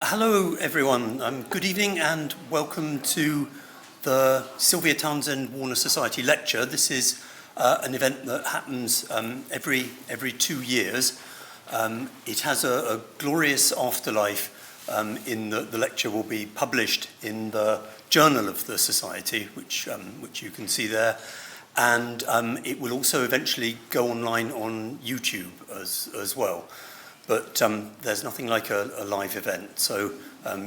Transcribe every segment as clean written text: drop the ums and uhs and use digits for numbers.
Hello everyone, good evening and welcome to the Sylvia Townsend Warner Society lecture. This is an event that happens every 2 years. It has a glorious afterlife in that the lecture will be published in the journal of the Society, which you can see there, and it will also eventually go online on YouTube as well. But there's nothing like a live event, so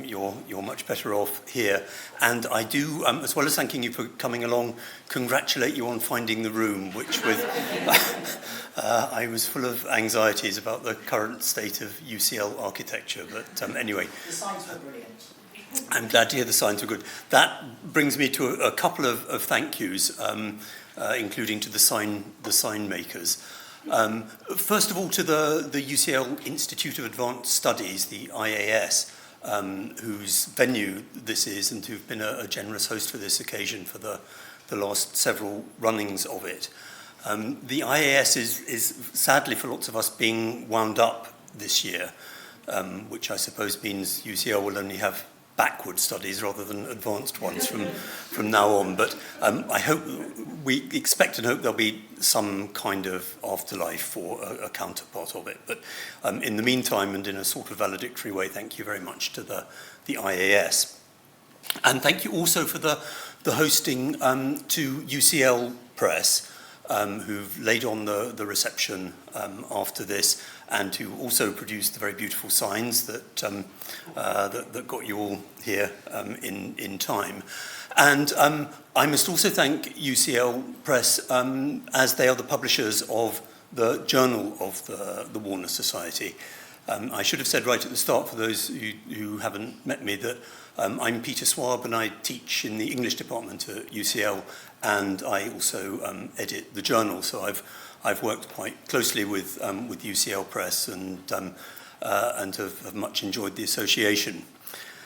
you're much better off here. And I do, as well as thanking you for coming along, congratulate you on finding the room, which with I was full of anxieties about the current state of UCL architecture. But anyway, the signs were brilliant. I'm glad to hear the signs were good. That brings me to a couple of thank yous, including to the sign makers. First of all, to the UCL Institute of Advanced Studies, the IAS, whose venue this is and who've been a generous host for this occasion for the last several runnings of it. The IAS is sadly for lots of us being wound up this year, which I suppose means UCL will only have backward studies rather than advanced ones from now on. But we expect and hope there'll be some kind of afterlife for a counterpart of it. But in the meantime, and in a sort of valedictory way, thank you very much to the IAS. And thank you also for the hosting to UCL Press, who've laid on the reception after this, and who also produced the very beautiful signs that got you all here in time. And I must also thank UCL Press, as they are the publishers of the Journal of the Warner Society. I should have said right at the start, for those who haven't met me, that I'm Peter Swab and I teach in the English department at UCL, and I also edit the journal. So I've worked quite closely with UCL Press and have much enjoyed the association.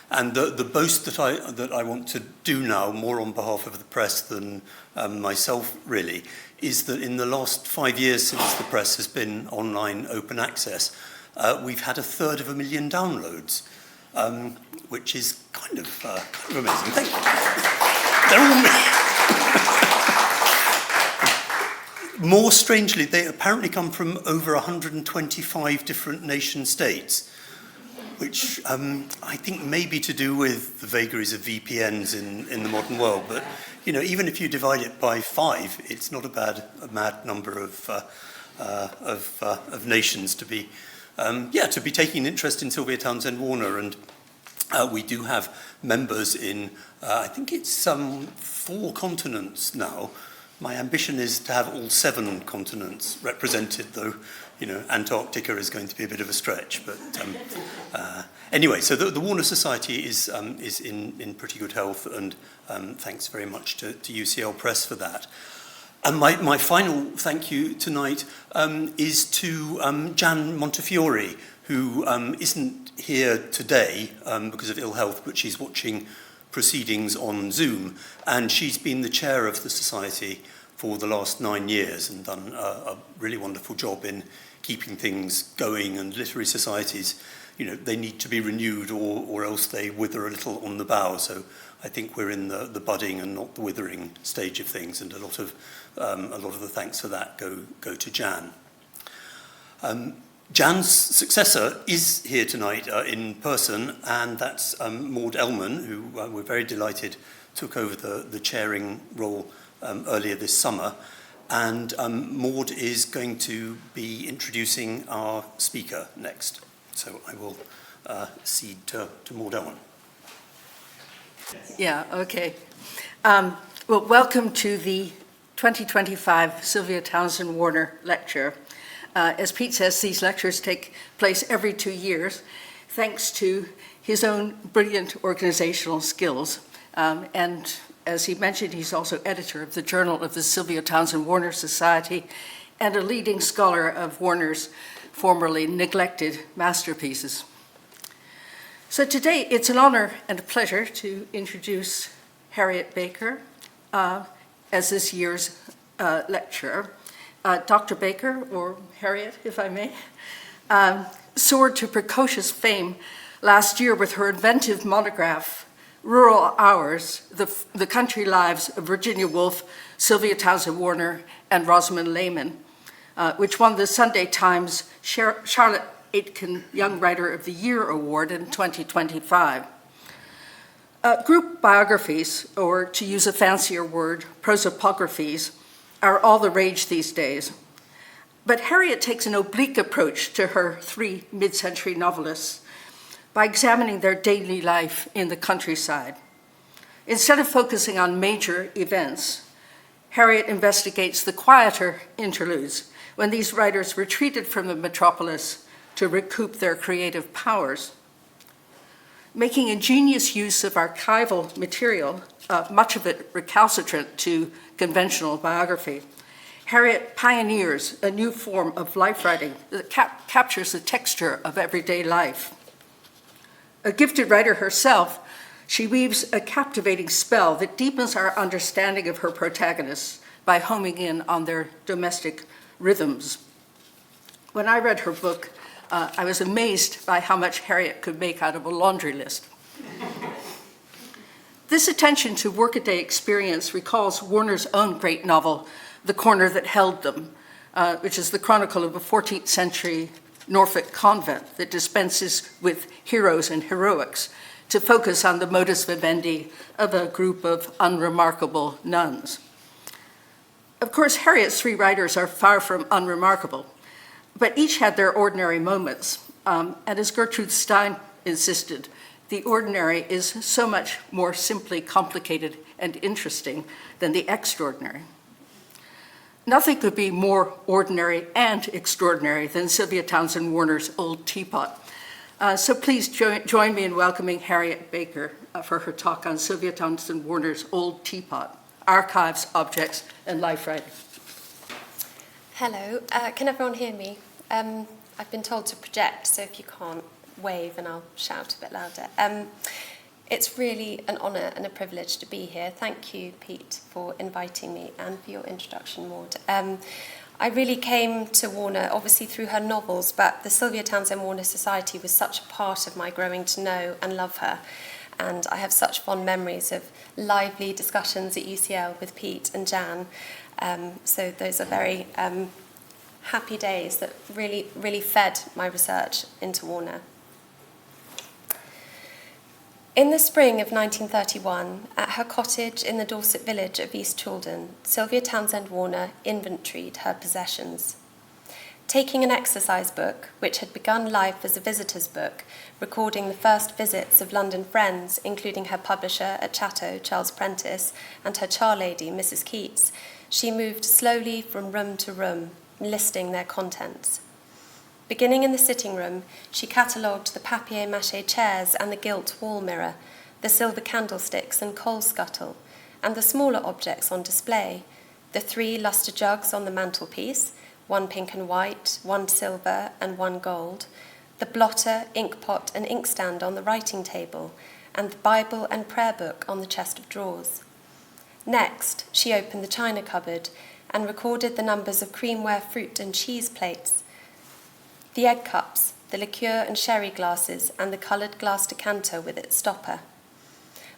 And the boast that I want to do now, more on behalf of the press than myself really, is that in the last 5 years since the press has been online open access, we've had 1/3 downloads, which is kind of amazing. Thank you. They're all more strangely, they apparently come from over 125 different nation states, which I think may be to do with the vagaries of VPNs in the modern world. But you know, even if you divide it by 5, it's not a mad number of nations to be taking an interest in Sylvia Townsend Warner. And we do have members in I think it's 4 continents now. My ambition is to have all 7 continents represented, though, you know, Antarctica is going to be a bit of a stretch. But anyway, so the Warner Society is in pretty good health, and thanks very much to UCL Press for that. And my final thank you tonight is to Jan Montefiore, who isn't here today because of ill health, but she's watching proceedings on Zoom, and she's been the chair of the Society for the last 9 years and done a really wonderful job in keeping things going. And literary societies, you know, they need to be renewed or else they wither a little on the bough. So I think we're in the budding and not the withering stage of things, and a lot of the thanks for that go to Jan. Jan's successor is here tonight in person, and that's Maud Ellman, who we're very delighted took over the chairing role earlier this summer. And Maud is going to be introducing our speaker next. So I will cede to Maud Ellman. Yeah, okay. Well, welcome to the 2025 Sylvia Townsend Warner Lecture. As Pete says, these lectures take place every 2 years, thanks to his own brilliant organizational skills. And as he mentioned, he's also editor of the Journal of the Sylvia Townsend Warner Society and a leading scholar of Warner's formerly neglected masterpieces. So today, it's an honor and a pleasure to introduce Harriet Baker as this year's lecturer. Dr. Baker, or Harriet, if I may, soared to precocious fame Last year, with her inventive monograph, Rural Hours, the Country Lives of Virginia Woolf, Sylvia Townsend Warner, and Rosamond Lehmann, which won the Sunday Times Charlotte Aitken Young Writer of the Year Award in 2025. Group biographies, or to use a fancier word, prosopographies, are all the rage these days. But Harriet takes an oblique approach to her three mid-century novelists by examining their daily life in the countryside. Instead of focusing on major events, Harriet investigates the quieter interludes when these writers retreated from the metropolis to recoup their creative powers. Making ingenious use of archival material, much of it recalcitrant to conventional biography, Harriet pioneers a new form of life writing that captures the texture of everyday life. A gifted writer herself, she weaves a captivating spell that deepens our understanding of her protagonists by homing in on their domestic rhythms. When I read her book, I was amazed by how much Harriet could make out of a laundry list. This attention to workaday experience recalls Warner's own great novel, The Corner That Held Them, which is the chronicle of a 14th century Norfolk convent that dispenses with heroes and heroics to focus on the modus vivendi of a group of unremarkable nuns. Of course, Harriet's three writers are far from unremarkable, but each had their ordinary moments. And as Gertrude Stein insisted, the ordinary is so much more simply complicated and interesting than the extraordinary. Nothing could be more ordinary and extraordinary than Sylvia Townsend Warner's Old Teapot. So please join me in welcoming Harriet Baker for her talk on Sylvia Townsend Warner's Old Teapot, Archives, Objects, and Life Writing. Hello, can everyone hear me? I've been told to project, so if you can't, wave and I'll shout a bit louder. It's really an honour and a privilege to be here. Thank you, Pete, for inviting me and for your introduction, Maud. I really came to Warner, obviously through her novels, but the Sylvia Townsend Warner Society was such a part of my growing to know and love her. And I have such fond memories of lively discussions at UCL with Pete and Jan. So those are very happy days that really fed my research into Warner. In the spring of 1931, at her cottage in the Dorset village of East Chaldon, Sylvia Townsend Warner inventoried her possessions. Taking an exercise book, which had begun life as a visitor's book, recording the first visits of London friends, including her publisher at Chatto, Charles Prentice, and her charlady, Mrs. Keats, she moved slowly from room to room, listing their contents. Beginning in the sitting room, she catalogued the papier-mâché chairs and the gilt wall mirror, the silver candlesticks and coal scuttle, and the smaller objects on display, the 3 lustre jugs on the mantelpiece, 1 pink and white, 1 silver and 1 gold, the blotter, inkpot and inkstand on the writing table, and the Bible and prayer book on the chest of drawers. Next, she opened the china cupboard and recorded the numbers of creamware fruit and cheese plates, the egg cups, the liqueur and sherry glasses, and the coloured glass decanter with its stopper.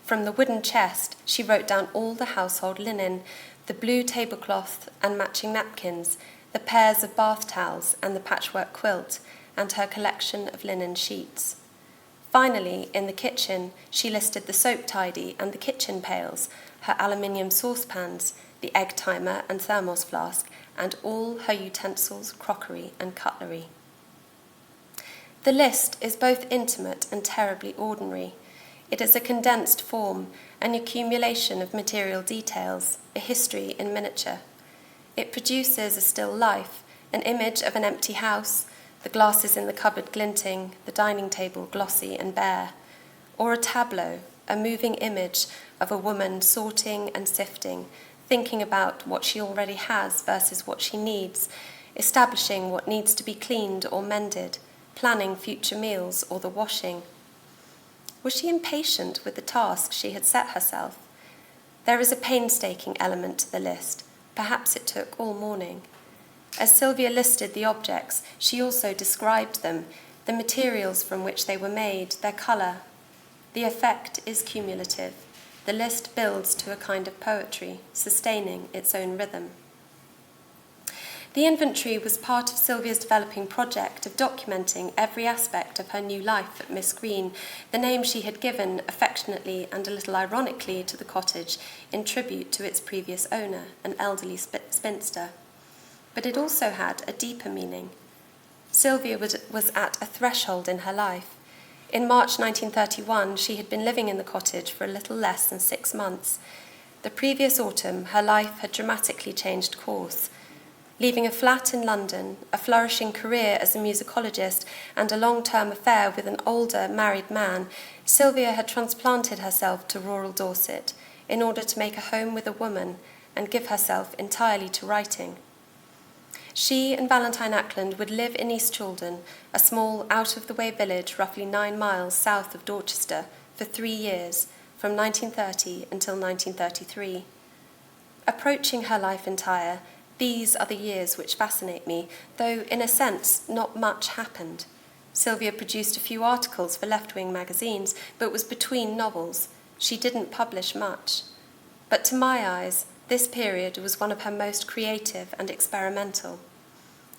From the wooden chest, she wrote down all the household linen, the blue tablecloth and matching napkins, the pairs of bath towels and the patchwork quilt, and her collection of linen sheets. Finally, in the kitchen, she listed the soap tidy and the kitchen pails, her aluminium saucepans, the egg timer and thermos flask, and all her utensils, crockery, and cutlery. The list is both intimate and terribly ordinary. It is a condensed form, an accumulation of material details, a history in miniature. It produces a still life, an image of an empty house, the glasses in the cupboard glinting, the dining table glossy and bare, or a tableau, a moving image of a woman sorting and sifting, thinking about what she already has versus what she needs, establishing what needs to be cleaned or mended, planning future meals or the washing. Was she impatient with the task she had set herself? There is a painstaking element to the list. Perhaps it took all morning. As Sylvia listed the objects, she also described them, the materials from which they were made, their colour. The effect is cumulative. The list builds to a kind of poetry, sustaining its own rhythm. The inventory was part of Sylvia's developing project of documenting every aspect of her new life at Miss Green, the name she had given affectionately and a little ironically to the cottage in tribute to its previous owner, an elderly spinster. But it also had a deeper meaning. Sylvia was at a threshold in her life. In March 1931, she had been living in the cottage for a little less than 6 months. The previous autumn, her life had dramatically changed course. Leaving a flat in London, a flourishing career as a musicologist, and a long-term affair with an older married man, Sylvia had transplanted herself to rural Dorset in order to make a home with a woman and give herself entirely to writing. She and Valentine Ackland would live in East Chaldon, a small, out-of-the-way village roughly 9 miles south of Dorchester, for 3 years, from 1930 until 1933. Approaching her life entire, these are the years which fascinate me, though in a sense not much happened. Sylvia produced a few articles for left-wing magazines, but was between novels. She didn't publish much. But to my eyes, this period was one of her most creative and experimental.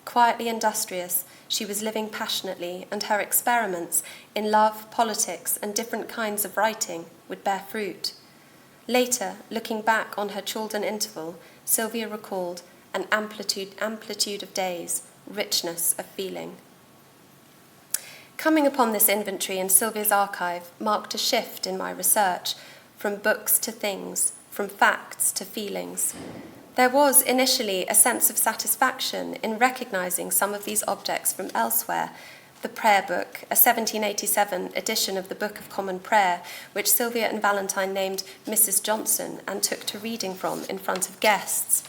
Quietly industrious, she was living passionately, and her experiments in love, politics, and different kinds of writing would bear fruit. Later, looking back on her Chaldon interval, Sylvia recalled an amplitude of days, richness of feeling. Coming upon this inventory in Sylvia's archive marked a shift in my research, from books to things, from facts to feelings. There was initially a sense of satisfaction in recognising some of these objects from elsewhere. The prayer book, a 1787 edition of the Book of Common Prayer, which Sylvia and Valentine named Mrs. Johnson and took to reading from in front of guests.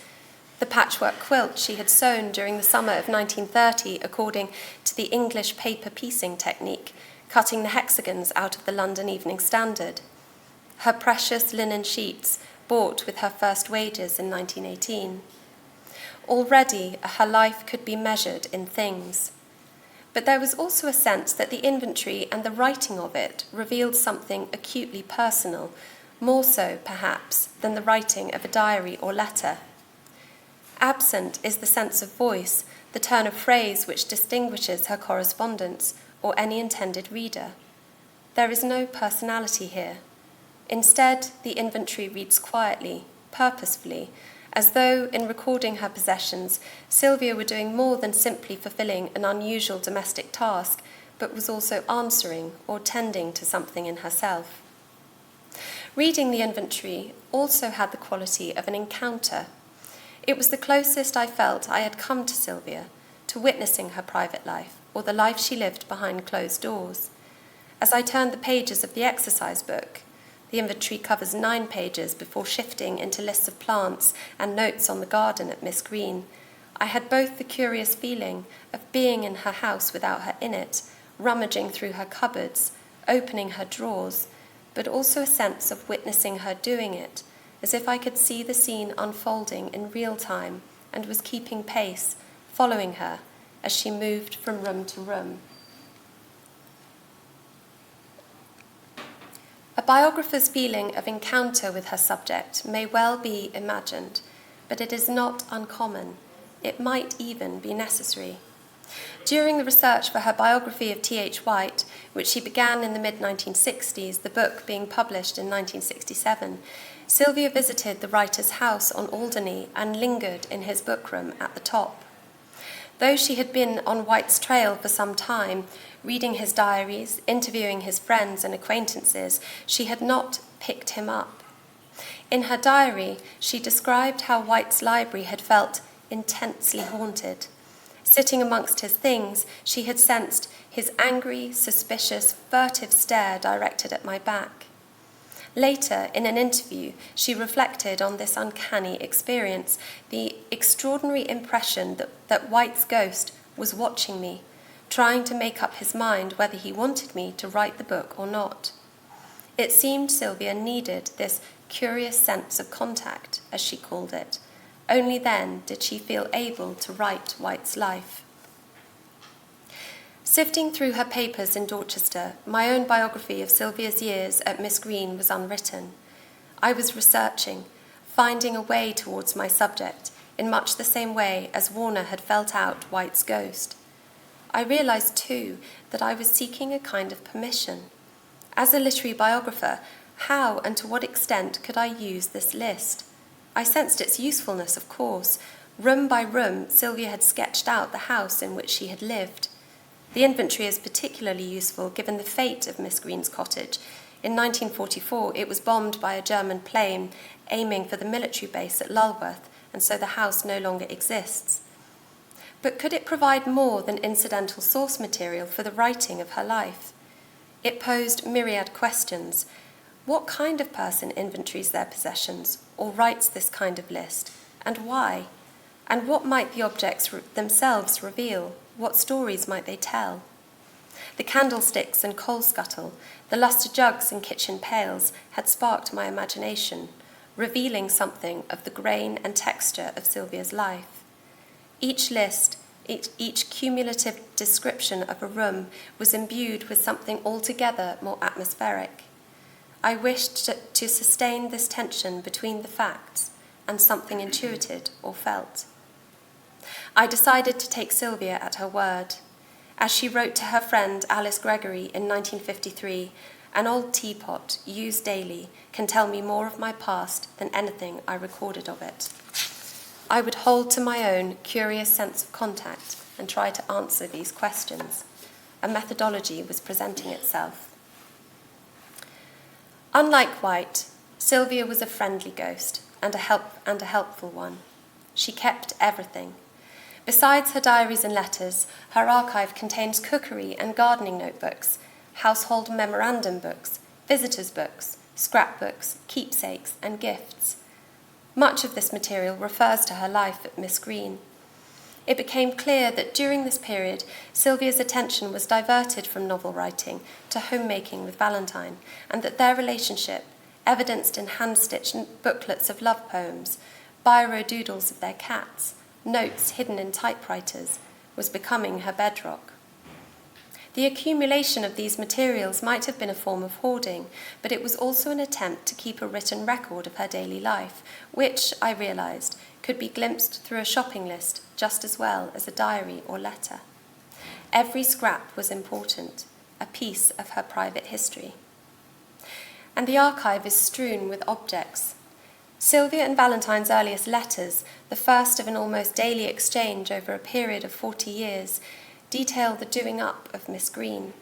The patchwork quilt she had sewn during the summer of 1930 according to the English paper piecing technique, cutting the hexagons out of the London Evening Standard. Her precious linen sheets, bought with her first wages in 1918. Already, her life could be measured in things. But there was also a sense that the inventory and the writing of it revealed something acutely personal, more so, perhaps, than the writing of a diary or letter. Absent is the sense of voice, the turn of phrase which distinguishes her correspondence or any intended reader. There is no personality here. Instead, the inventory reads quietly, purposefully, as though, in recording her possessions, Sylvia were doing more than simply fulfilling an unusual domestic task, but was also answering or tending to something in herself. Reading the inventory also had the quality of an encounter. It was the closest I felt I had come to Sylvia, to witnessing her private life, or the life she lived behind closed doors. As I turned the pages of the exercise book, the inventory covers 9 pages before shifting into lists of plants and notes on the garden at Miss Green, I had both the curious feeling of being in her house without her in it, rummaging through her cupboards, opening her drawers, but also a sense of witnessing her doing it, as if I could see the scene unfolding in real time and was keeping pace, following her as she moved from room to room. A biographer's feeling of encounter with her subject may well be imagined, but it is not uncommon. It might even be necessary. During the research for her biography of T.H. White, which she began in the mid-1960s, the book being published in 1967, Sylvia visited the writer's house on Alderney and lingered in his bookroom at the top. Though she had been on White's trail for some time, reading his diaries, interviewing his friends and acquaintances, she had not picked him up. In her diary, she described how White's library had felt intensely haunted. Sitting amongst his things, she had sensed his angry, suspicious, furtive stare directed at my back. Later, in an interview, she reflected on this uncanny experience, the extraordinary impression that White's ghost was watching me, trying to make up his mind whether he wanted me to write the book or not. It seemed Sylvia needed this curious sense of contact, as she called it. Only then did she feel able to write White's life. Sifting through her papers in Dorchester, my own biography of Sylvia's years at Miss Green was unwritten. I was researching, finding a way towards my subject, in much the same way as Warner had felt out White's ghost. I realised, too, that I was seeking a kind of permission. As a literary biographer, how and to what extent could I use this list? I sensed its usefulness, of course. Room by room, Sylvia had sketched out the house in which she had lived. The inventory is particularly useful given the fate of Miss Green's cottage. In 1944, it was bombed by a German plane aiming for the military base at Lulworth, and so the house no longer exists. But could it provide more than incidental source material for the writing of her life? It posed myriad questions. What kind of person inventories their possessions or writes this kind of list, and why? And what might the objects themselves reveal? What stories might they tell? The candlesticks and coal scuttle, the lustre jugs and kitchen pails had sparked my imagination, revealing something of the grain and texture of Sylvia's life. Each list, each cumulative description of a room was imbued with something altogether more atmospheric. I wished to sustain this tension between the facts and something intuited or felt. I decided to take Sylvia at her word. As she wrote to her friend Alice Gregory in 1953, an old teapot, used daily, can tell me more of my past than anything I recorded of it. I would hold to my own curious sense of contact and try to answer these questions. A methodology was presenting itself. Unlike White, Sylvia was a friendly ghost and a helpful one. She kept everything. Besides her diaries and letters, her archive contains cookery and gardening notebooks, household memorandum books, visitors' books, scrapbooks, keepsakes, and gifts. Much of this material refers to her life at Miss Green. It became clear that during this period, Sylvia's attention was diverted from novel writing to homemaking with Valentine, and that their relationship, evidenced in hand-stitched booklets of love poems, biro doodles of their cats, notes hidden in typewriters, was becoming her bedrock. The accumulation of these materials might have been a form of hoarding, but it was also an attempt to keep a written record of her daily life, which, I realised, could be glimpsed through a shopping list just as well as a diary or letter. Every scrap was important, a piece of her private history. And the archive is strewn with objects. Sylvia and Valentine's earliest letters, the first of an almost daily exchange over a period of 40 years, detail the doing up of Miss Green.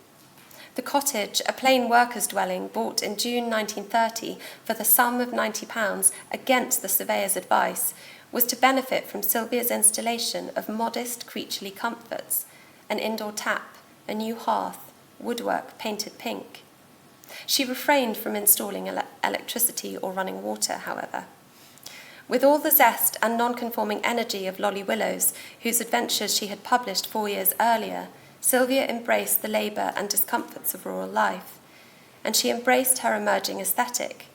The cottage, a plain workers' dwelling bought in June 1930 for the sum of £90 against the surveyor's advice, was to benefit from Sylvia's installation of modest creaturely comforts, an indoor tap, a new hearth, woodwork painted pink. She refrained from installing electricity or running water, however. With all the zest and non-conforming energy of Lolly Willows, whose adventures she had published 4 years earlier, Sylvia embraced the labour and discomforts of rural life, and she embraced her emerging aesthetic.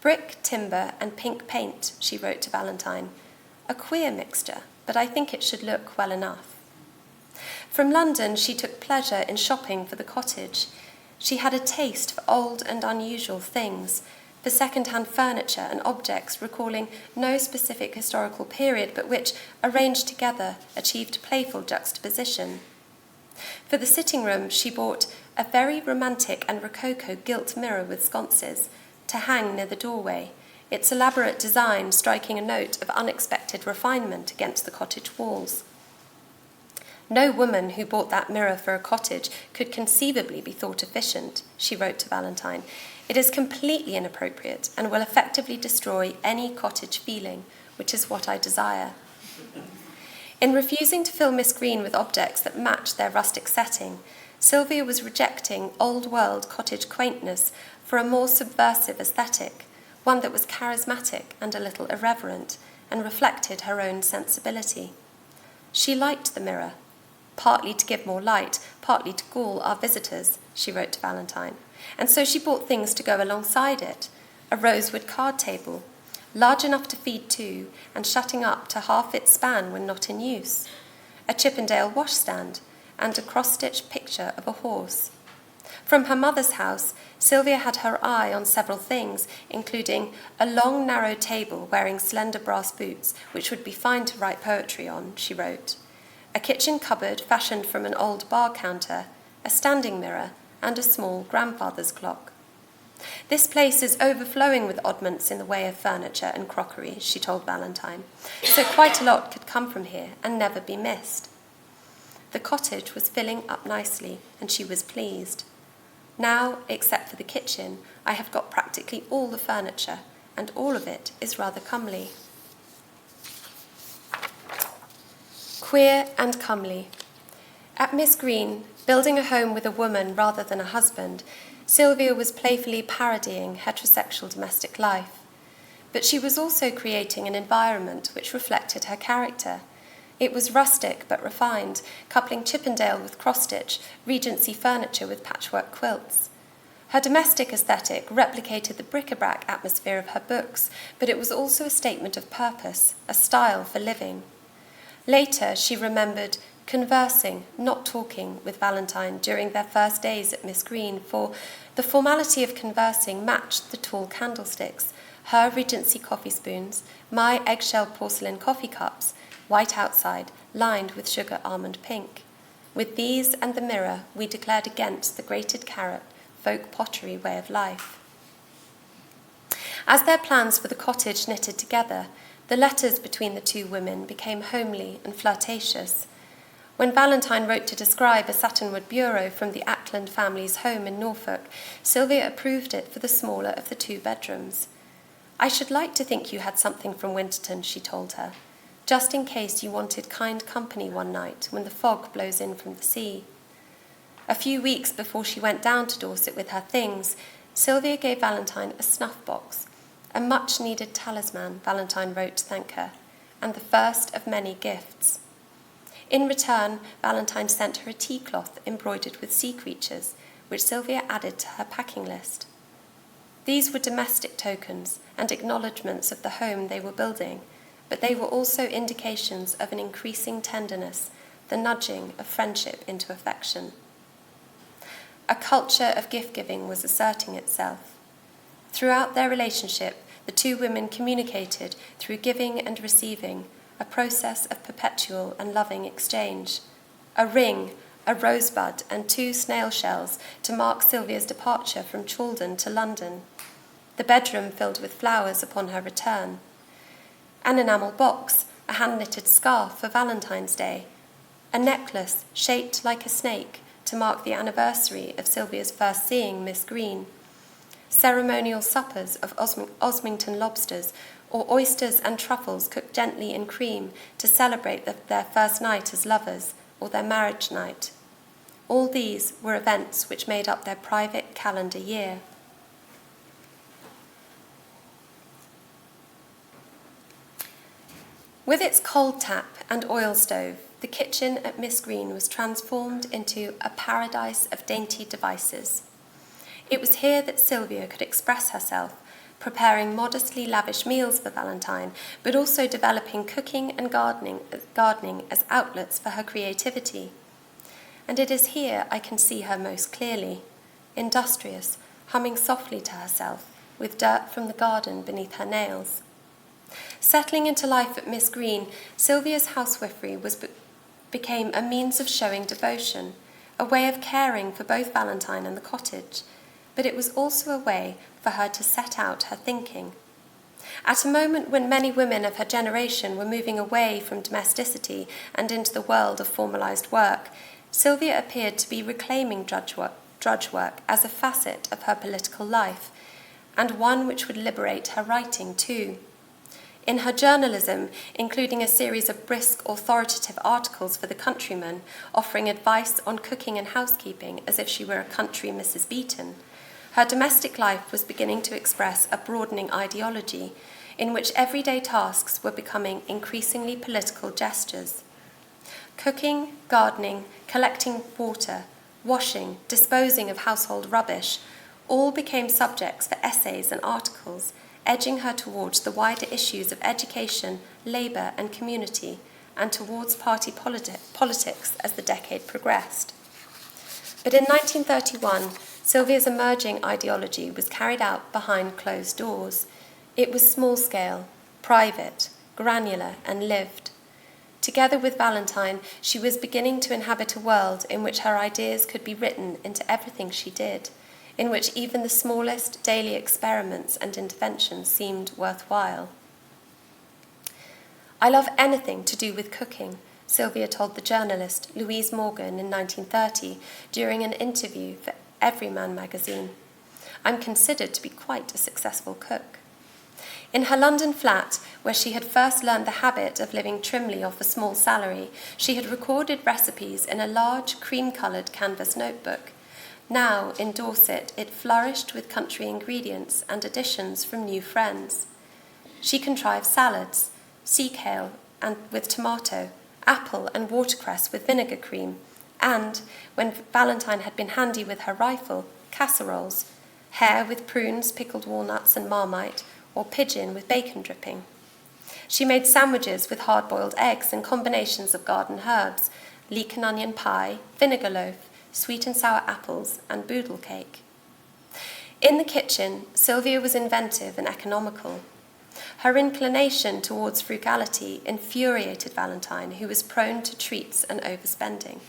Brick, timber, and pink paint, she wrote to Valentine. A queer mixture, but I think it should look well enough. From London, she took pleasure in shopping for the cottage. She had a taste for old and unusual things, for second-hand furniture and objects recalling no specific historical period, but which, arranged together, achieved playful juxtaposition. For the sitting room, she bought a very romantic and rococo gilt mirror with sconces to hang near the doorway, its elaborate design striking a note of unexpected refinement against the cottage walls. No woman who bought that mirror for a cottage could conceivably be thought efficient, she wrote to Valentine. It is completely inappropriate and will effectively destroy any cottage feeling, which is what I desire. In refusing to fill Miss Green with objects that matched their rustic setting, Sylvia was rejecting old-world cottage quaintness for a more subversive aesthetic, one that was charismatic and a little irreverent, and reflected her own sensibility. She liked the mirror, partly to give more light, partly to gall our visitors, she wrote to Valentine, and so she bought things to go alongside it, a rosewood card table, large enough to feed two and shutting up to half its span when not in use, a Chippendale washstand, and a cross-stitched picture of a horse. From her mother's house, Sylvia had her eye on several things, including a long, narrow table wearing slender brass boots, which would be fine to write poetry on, she wrote, a kitchen cupboard fashioned from an old bar counter, a standing mirror, and a small grandfather's clock. This place is overflowing with oddments in the way of furniture and crockery, she told Valentine, so quite a lot could come from here and never be missed. The cottage was filling up nicely, and she was pleased. Now, except for the kitchen, I have got practically all the furniture, and all of it is rather comely. Queer and comely. At Miss Green, building a home with a woman rather than a husband, Sylvia was playfully parodying heterosexual domestic life. But she was also creating an environment which reflected her character. It was rustic but refined, coupling Chippendale with cross-stitch, Regency furniture with patchwork quilts. Her domestic aesthetic replicated the bric-a-brac atmosphere of her books, but it was also a statement of purpose, a style for living. Later, she remembered conversing, not talking, with Valentine during their first days at Miss Green, for the formality of conversing matched the tall candlesticks, her Regency coffee spoons, my eggshell porcelain coffee cups, white outside, lined with sugar almond pink. With these and the mirror, we declared against the grated carrot, folk pottery way of life. As their plans for the cottage knitted together, the letters between the two women became homely and flirtatious. When Valentine wrote to describe a satinwood bureau from the Ackland family's home in Norfolk, Sylvia approved it for the smaller of the two bedrooms. I should like to think you had something from Winterton, she told her, just in case you wanted kind company one night when the fog blows in from the sea. A few weeks before she went down to Dorset with her things, Sylvia gave Valentine a snuff box, a much-needed talisman, Valentine wrote to thank her, and the first of many gifts. In return, Valentine sent her a tea cloth embroidered with sea creatures, which Sylvia added to her packing list. These were domestic tokens and acknowledgements of the home they were building, but they were also indications of an increasing tenderness, the nudging of friendship into affection. A culture of gift-giving was asserting itself. Throughout their relationship, the two women communicated through giving and receiving, a process of perpetual and loving exchange. A ring, a rosebud, and 2 snail shells to mark Sylvia's departure from Chaldon to London. The bedroom filled with flowers upon her return. An enamel box, a hand-knitted scarf for Valentine's Day. A necklace shaped like a snake to mark the anniversary of Sylvia's first seeing Miss Green. Ceremonial suppers of Osmington lobsters, or oysters and truffles cooked gently in cream to celebrate their first night as lovers, or their marriage night. All these were events which made up their private calendar year. With its cold tap and oil stove, the kitchen at Miss Green was transformed into a paradise of dainty devices. It was here that Sylvia could express herself, preparing modestly lavish meals for Valentine, but also developing cooking and gardening as outlets for her creativity. And it is here I can see her most clearly, industrious, humming softly to herself, with dirt from the garden beneath her nails. Settling into life at Miss Green, Sylvia's housewifery became a means of showing devotion, a way of caring for both Valentine and the cottage, but it was also a way for her to set out her thinking. At a moment when many women of her generation were moving away from domesticity and into the world of formalized work, Sylvia appeared to be reclaiming drudge work as a facet of her political life, and one which would liberate her writing too. In her journalism, including a series of brisk, authoritative articles for the Countryman, offering advice on cooking and housekeeping as if she were a country Mrs. Beeton, her domestic life was beginning to express a broadening ideology in which everyday tasks were becoming increasingly political gestures. Cooking, gardening, collecting water, washing, disposing of household rubbish, all became subjects for essays and articles, edging her towards the wider issues of education, labour and community, and towards party politics as the decade progressed. But in 1931, Sylvia's emerging ideology was carried out behind closed doors. It was small-scale, private, granular, and lived. Together with Valentine, she was beginning to inhabit a world in which her ideas could be written into everything she did, in which even the smallest daily experiments and interventions seemed worthwhile. "I love anything to do with cooking," Sylvia told the journalist Louise Morgan in 1930 during an interview for Everyman magazine. "I'm considered to be quite a successful cook." In her London flat, where she had first learned the habit of living trimly off a small salary, she had recorded recipes in a large cream-coloured canvas notebook. Now, in Dorset, it flourished with country ingredients and additions from new friends. She contrived salads, sea kale and with tomato, apple and watercress with vinegar cream, and, when Valentine had been handy with her rifle, casseroles, hare with prunes, pickled walnuts and marmite, or pigeon with bacon dripping. She made sandwiches with hard-boiled eggs and combinations of garden herbs, leek and onion pie, vinegar loaf, sweet and sour apples, and boodle cake. In the kitchen, Sylvia was inventive and economical. Her inclination towards frugality infuriated Valentine, who was prone to treats and overspending.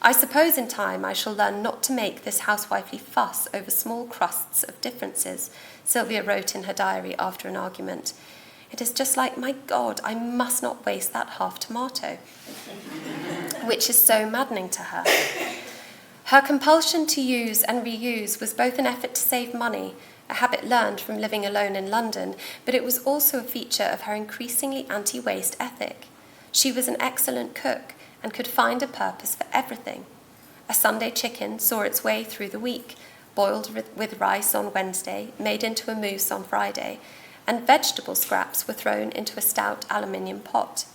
"I suppose in time I shall learn not to make this housewifely fuss over small crusts of differences," Sylvia wrote in her diary after an argument. "It is just like, my God, I must not waste that half tomato," which is so maddening to her. Her compulsion to use and reuse was both an effort to save money, a habit learned from living alone in London, but it was also a feature of her increasingly anti-waste ethic. She was an excellent cook and could find a purpose for everything. A Sunday chicken saw its way through the week, boiled with rice on Wednesday, made into a mousse on Friday, and vegetable scraps were thrown into a stout aluminium pot.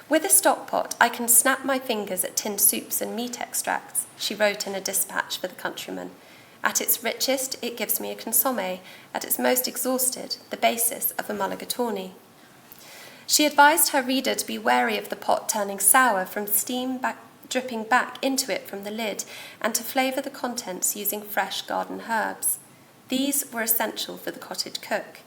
"With a stock pot, I can snap my fingers at tinned soups and meat extracts," she wrote in a dispatch for the Countryman. "At its richest, it gives me a consommé. At its most exhausted, the basis of a mulligatawny." She advised her reader to be wary of the pot turning sour from steam dripping back into it from the lid, and to flavour the contents using fresh garden herbs. These were essential for the cottage cook.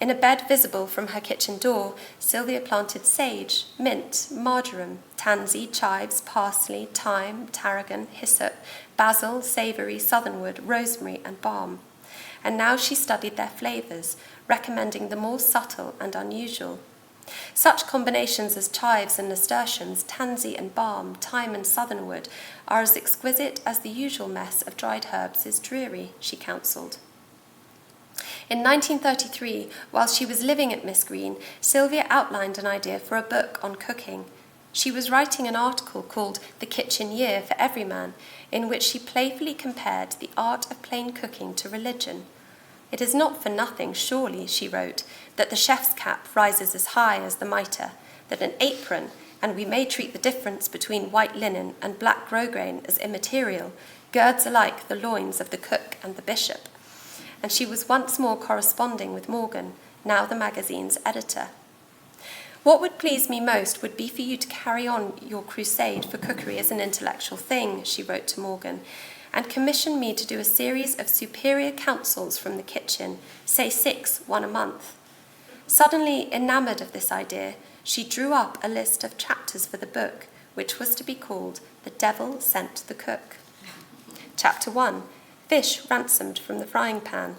In a bed visible from her kitchen door, Sylvia planted sage, mint, marjoram, tansy, chives, parsley, thyme, tarragon, hyssop, basil, savoury, southernwood, rosemary, and balm. And now she studied their flavours, recommending the more subtle and unusual. Such combinations as chives and nasturtiums, tansy and balm, thyme and southernwood are as exquisite as the usual mess of dried herbs is dreary, she counselled. In 1933, while she was living at Miss Green, Sylvia outlined an idea for a book on cooking. She was writing an article called The Kitchen Year for Everyman, in which she playfully compared the art of plain cooking to religion. "It is not for nothing, surely," she wrote, "that the chef's cap rises as high as the mitre, that an apron, and we may treat the difference between white linen and black grosgrain as immaterial, girds alike the loins of the cook and the bishop." And she was once more corresponding with Morgan, now the magazine's editor. "What would please me most would be for you to carry on your crusade for cookery as an intellectual thing," she wrote to Morgan, "and commission me to do a series of superior counsels from the kitchen, say 6, one a month." Suddenly enamoured of this idea, she drew up a list of chapters for the book, which was to be called The Devil Sent the Cook. Chapter 1, Fish ransomed from the frying pan.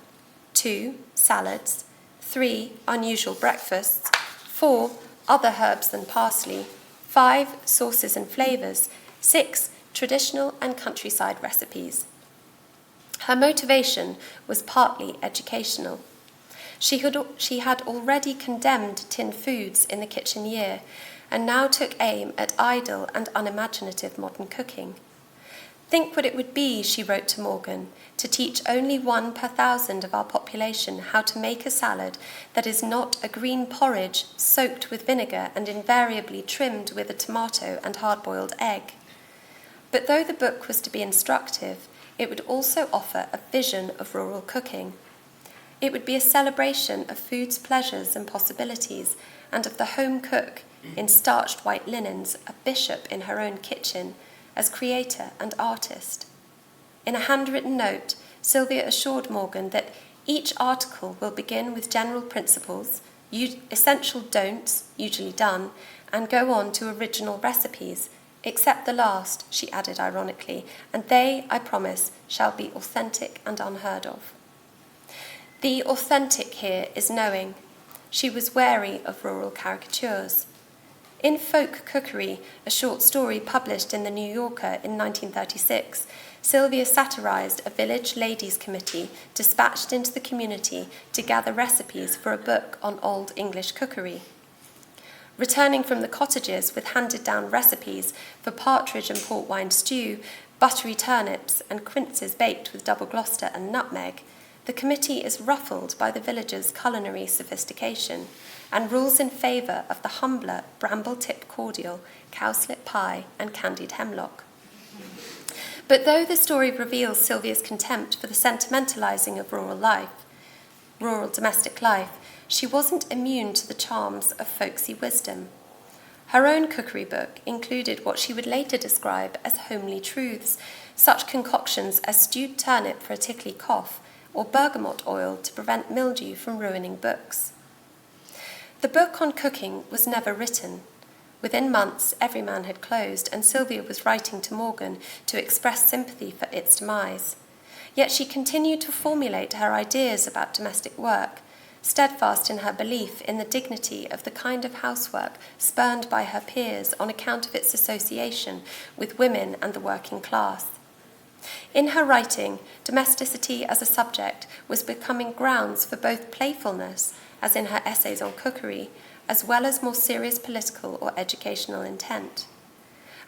2, Salads. 3, Unusual breakfasts. 4, Other herbs than parsley. 5, Sauces and flavours. 6, Traditional and countryside recipes. Her motivation was partly educational. She had already condemned tin foods in the Kitchen Year, and now took aim at idle and unimaginative modern cooking. "Think what it would be," she wrote to Morgan, "to teach only 1 per 1,000 of our population how to make a salad that is not a green porridge soaked with vinegar and invariably trimmed with a tomato and hard-boiled egg." But though the book was to be instructive, it would also offer a vision of rural cooking. It would be a celebration of food's pleasures and possibilities, and of the home cook in starched white linens, a bishop in her own kitchen, as creator and artist. In a handwritten note, Sylvia assured Morgan that each article will begin with general principles, essential don'ts, usually done, and go on to original recipes, except the last, she added ironically, and they, I promise, shall be authentic and unheard of. The authentic here is knowing. She was wary of rural caricatures. In Folk Cookery, a short story published in The New Yorker in 1936, Sylvia satirized a village ladies' committee dispatched into the community to gather recipes for a book on Old English cookery. Returning from the cottages with handed-down recipes for partridge and port wine stew, buttery turnips, and quinces baked with double Gloucester and nutmeg, the committee is ruffled by the villagers' culinary sophistication and rules in favour of the humbler bramble-tip cordial, cowslip pie, and candied hemlock. But though the story reveals Sylvia's contempt for the sentimentalising of rural domestic life, she wasn't immune to the charms of folksy wisdom. Her own cookery book included what she would later describe as homely truths, such concoctions as stewed turnip for a tickly cough, or bergamot oil to prevent mildew from ruining books. The book on cooking was never written. Within months, Everyman had closed, and Sylvia was writing to Morgan to express sympathy for its demise. Yet she continued to formulate her ideas about domestic work, steadfast in her belief in the dignity of the kind of housework spurned by her peers on account of its association with women and the working class. In her writing, domesticity as a subject was becoming grounds for both playfulness, as in her essays on cookery, as well as more serious political or educational intent.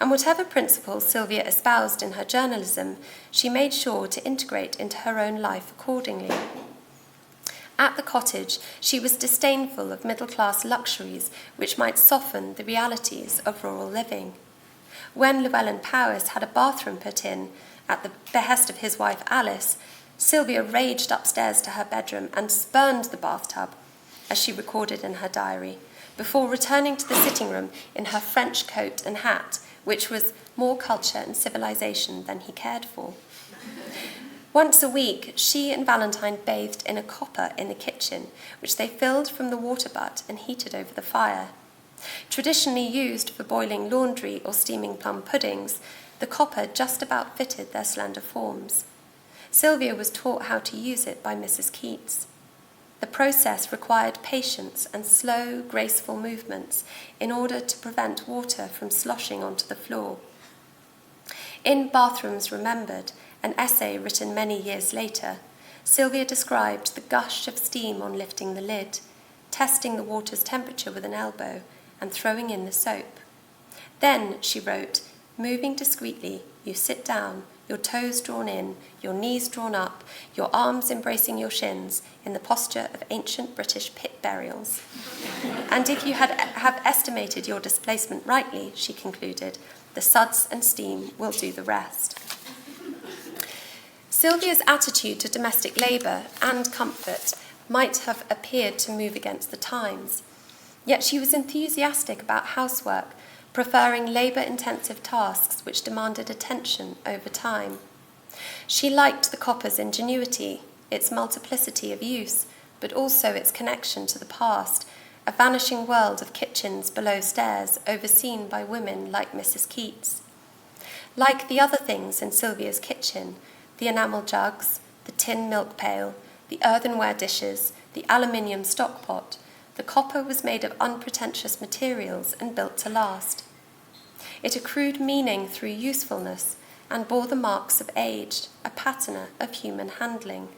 And whatever principles Sylvia espoused in her journalism, she made sure to integrate into her own life accordingly. At the cottage, she was disdainful of middle-class luxuries which might soften the realities of rural living. When Llewellyn Powys had a bathroom put in, at the behest of his wife Alice, Sylvia raged upstairs to her bedroom and spurned the bathtub, as she recorded in her diary, before returning to the sitting room in her French coat and hat, which was more culture and civilization than he cared for. Once a week, she and Valentine bathed in a copper in the kitchen, which they filled from the water butt and heated over the fire. Traditionally used for boiling laundry or steaming plum puddings, the copper just about fitted their slender forms. Sylvia was taught how to use it by Mrs. Keats. The process required patience and slow, graceful movements in order to prevent water from sloshing onto the floor. In Bathrooms Remembered, an essay written many years later, Sylvia described the gush of steam on lifting the lid, testing the water's temperature with an elbow, and throwing in the soap. Then, she wrote, moving discreetly, you sit down, your toes drawn in, your knees drawn up, your arms embracing your shins, in the posture of ancient British pit burials. And if you have estimated your displacement rightly, she concluded, the suds and steam will do the rest. Sylvia's attitude to domestic labour and comfort might have appeared to move against the times, yet she was enthusiastic about housework, preferring labour-intensive tasks which demanded attention over time. She liked the copper's ingenuity, its multiplicity of use, but also its connection to the past, a vanishing world of kitchens below stairs overseen by women like Mrs. Keats. Like the other things in Sylvia's kitchen, the enamel jugs, the tin milk pail, the earthenware dishes, the aluminium stock pot, the copper was made of unpretentious materials and built to last. It accrued meaning through usefulness and bore the marks of age, a patina of human handling.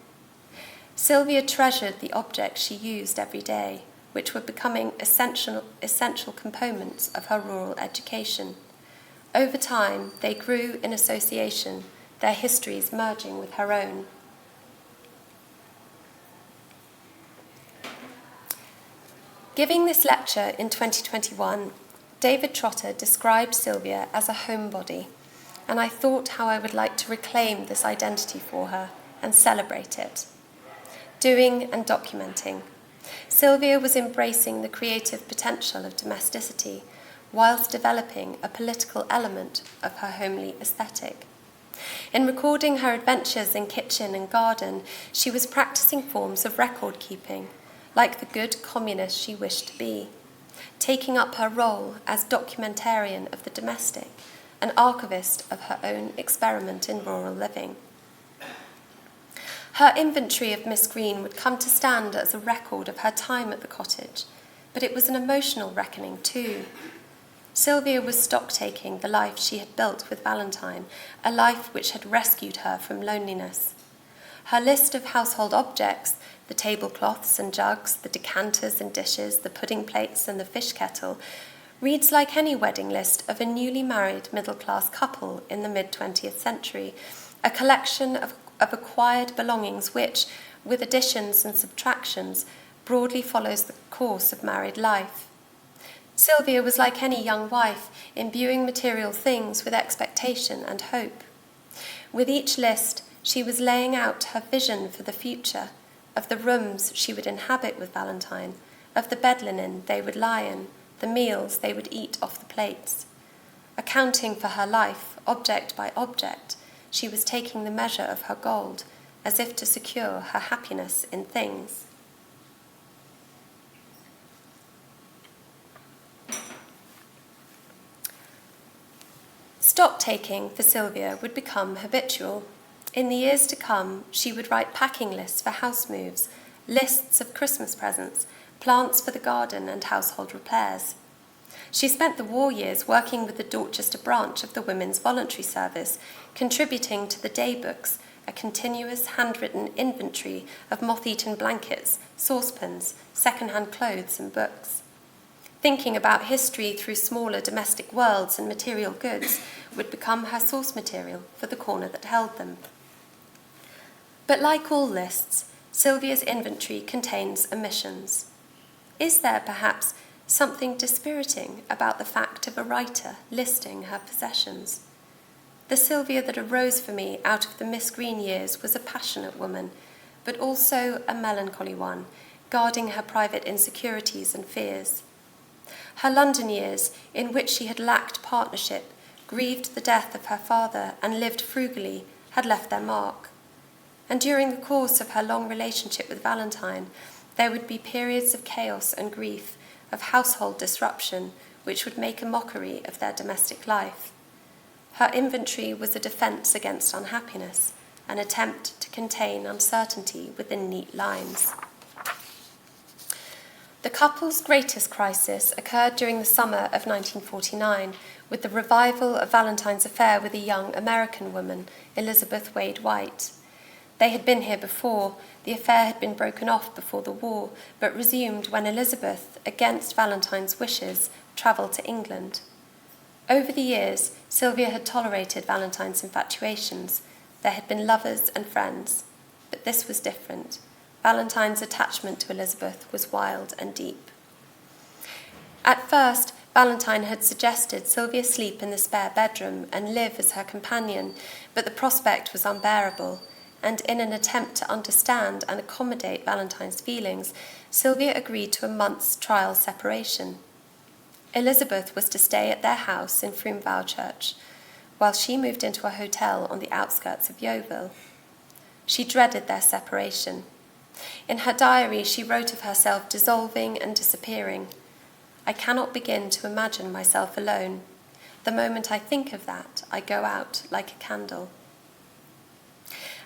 Sylvia treasured the objects she used every day, which were becoming essential components of her rural education. Over time, they grew in association, their histories merging with her own. Giving this lecture in 2021, David Trotter described Sylvia as a homebody, and I thought how I would like to reclaim this identity for her and celebrate it. Doing and documenting, Sylvia was embracing the creative potential of domesticity, whilst developing a political element of her homely aesthetic. In recording her adventures in kitchen and garden, she was practicing forms of record keeping, like the good communist she wished to be, taking up her role as documentarian of the domestic, an archivist of her own experiment in rural living. Her inventory of Miss Green would come to stand as a record of her time at the cottage, but it was an emotional reckoning too. Sylvia was stock-taking the life she had built with Valentine, a life which had rescued her from loneliness. Her list of household objects, the tablecloths and jugs, the decanters and dishes, the pudding plates and the fish kettle, reads like any wedding list of a newly married middle-class couple in the mid-20th century, a collection of acquired belongings which, with additions and subtractions, broadly follows the course of married life. Sylvia was like any young wife, imbuing material things with expectation and hope. With each list, she was laying out her vision for the future, of the rooms she would inhabit with Valentine, of the bed linen they would lie in, the meals they would eat off the plates. Accounting for her life, object by object, she was taking the measure of her gold, as if to secure her happiness in things. Stock-taking for Sylvia would become habitual. In the years to come, she would write packing lists for house moves, lists of Christmas presents, plants for the garden and household repairs. She spent the war years working with the Dorchester branch of the Women's Voluntary Service, contributing to the day books, a continuous handwritten inventory of moth-eaten blankets, saucepans, second-hand clothes and books. Thinking about history through smaller domestic worlds and material goods would become her source material for the corner that held them. But like all lists, Sylvia's inventory contains omissions. Is there perhaps something dispiriting about the fact of a writer listing her possessions? The Sylvia that arose for me out of the Miss Green years was a passionate woman, but also a melancholy one, guarding her private insecurities and fears. Her London years, in which she had lacked partnership, grieved the death of her father, and lived frugally, had left their mark. And during the course of her long relationship with Valentine, there would be periods of chaos and grief, of household disruption, which would make a mockery of their domestic life. Her inventory was a defence against unhappiness, an attempt to contain uncertainty within neat lines. The couple's greatest crisis occurred during the summer of 1949, with the revival of Valentine's affair with a young American woman, Elizabeth Wade White. They had been here before. The affair had been broken off before the war, but resumed when Elizabeth, against Valentine's wishes, travelled to England. Over the years, Sylvia had tolerated Valentine's infatuations. There had been lovers and friends, but this was different. Valentine's attachment to Elizabeth was wild and deep. At first, Valentine had suggested Sylvia sleep in the spare bedroom and live as her companion, but the prospect was unbearable, and in an attempt to understand and accommodate Valentine's feelings, Sylvia agreed to a month's trial separation. Elizabeth was to stay at their house in Frome Church, while she moved into a hotel on the outskirts of Yeovil. She dreaded their separation. In her diary, she wrote of herself dissolving and disappearing. I cannot begin to imagine myself alone. The moment I think of that, I go out like a candle.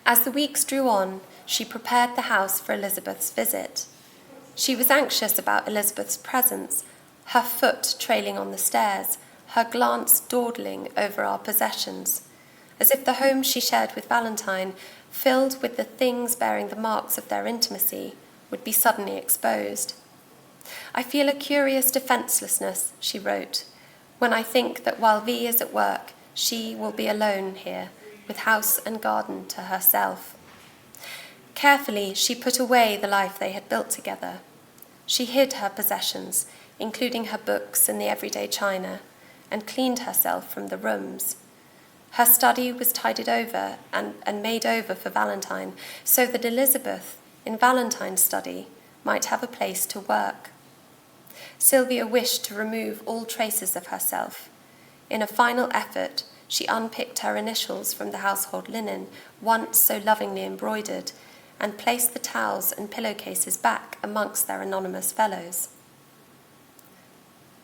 As the weeks drew on, she prepared the house for Elizabeth's visit. She was anxious about Elizabeth's presence, her foot trailing on the stairs, her glance dawdling over our possessions, as if the home she shared with Valentine, filled with the things bearing the marks of their intimacy, would be suddenly exposed. I feel a curious defencelessness, she wrote, when I think that while V is at work, she will be alone here, with house and garden to herself. Carefully, she put away the life they had built together. She hid her possessions, including her books and the everyday china, and cleaned herself from the rooms. Her study was tidied over and made over for Valentine, so that Elizabeth, in Valentine's study, might have a place to work. Sylvia wished to remove all traces of herself. In a final effort, she unpicked her initials from the household linen, once so lovingly embroidered, and placed the towels and pillowcases back amongst their anonymous fellows.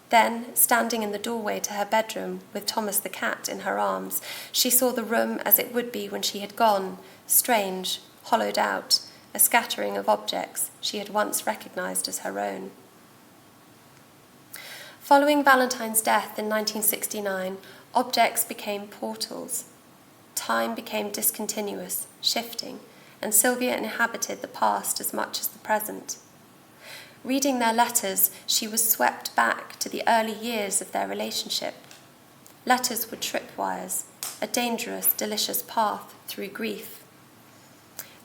Then, standing in the doorway to her bedroom with Thomas the cat in her arms, she saw the room as it would be when she had gone, strange, hollowed out, a scattering of objects she had once recognised as her own. Following Valentine's death in 1969, objects became portals. Time became discontinuous, shifting, and Sylvia inhabited the past as much as the present. Reading their letters, she was swept back to the early years of their relationship. Letters were tripwires, a dangerous, delicious path through grief.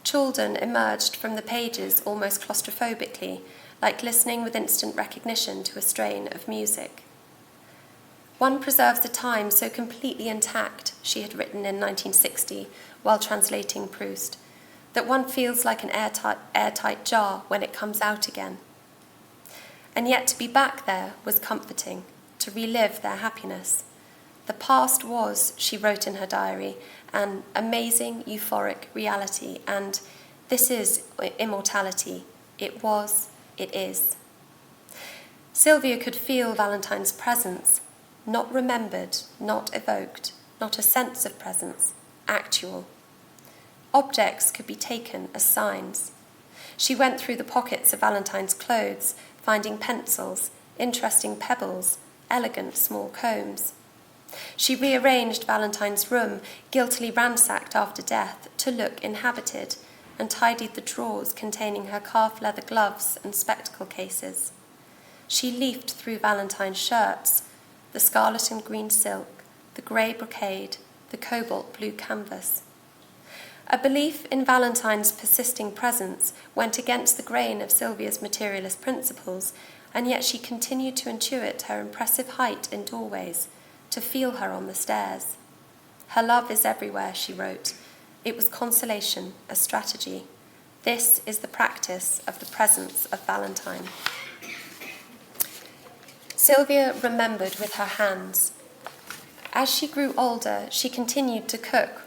Children emerged from the pages almost claustrophobically, like listening with instant recognition to a strain of music. One preserves a time so completely intact, she had written in 1960 while translating Proust, that one feels like an airtight jar when it comes out again. And yet to be back there was comforting, to relive their happiness. The past was, she wrote in her diary, an amazing, euphoric reality, and this is immortality. It was, it is. Sylvia could feel Valentine's presence, not remembered, not evoked, not a sense of presence, actual. Objects could be taken as signs. She went through the pockets of Valentine's clothes, finding pencils, interesting pebbles, elegant small combs. She rearranged Valentine's room, guiltily ransacked after death, to look inhabited, and tidied the drawers containing her calf leather gloves and spectacle cases. She leafed through Valentine's shirts, the scarlet and green silk, the grey brocade, the cobalt blue canvas. A belief in Valentine's persisting presence went against the grain of Sylvia's materialist principles, and yet she continued to intuit her impressive height in doorways, to feel her on the stairs. Her love is everywhere, she wrote. It was consolation, a strategy. This is the practice of the presence of Valentine. Sylvia remembered with her hands. As she grew older, she continued to cook.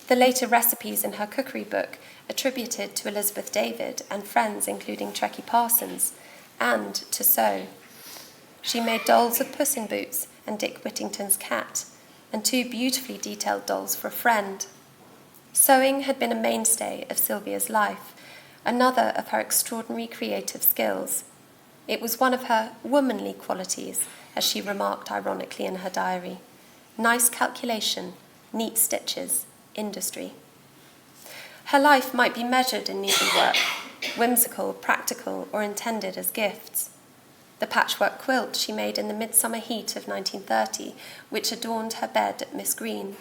The later recipes in her cookery book attributed to Elizabeth David and friends including Trekkie Parsons, and to sew. She made dolls of Puss in Boots and Dick Whittington's cat, and 2 beautifully detailed dolls for a friend. Sewing had been a mainstay of Sylvia's life, another of her extraordinary creative skills. It was one of her womanly qualities, as she remarked ironically in her diary. Nice calculation, neat stitches, industry. Her life might be measured in needlework, whimsical, practical, or intended as gifts. The patchwork quilt she made in the midsummer heat of 1930, which adorned her bed at Miss Green.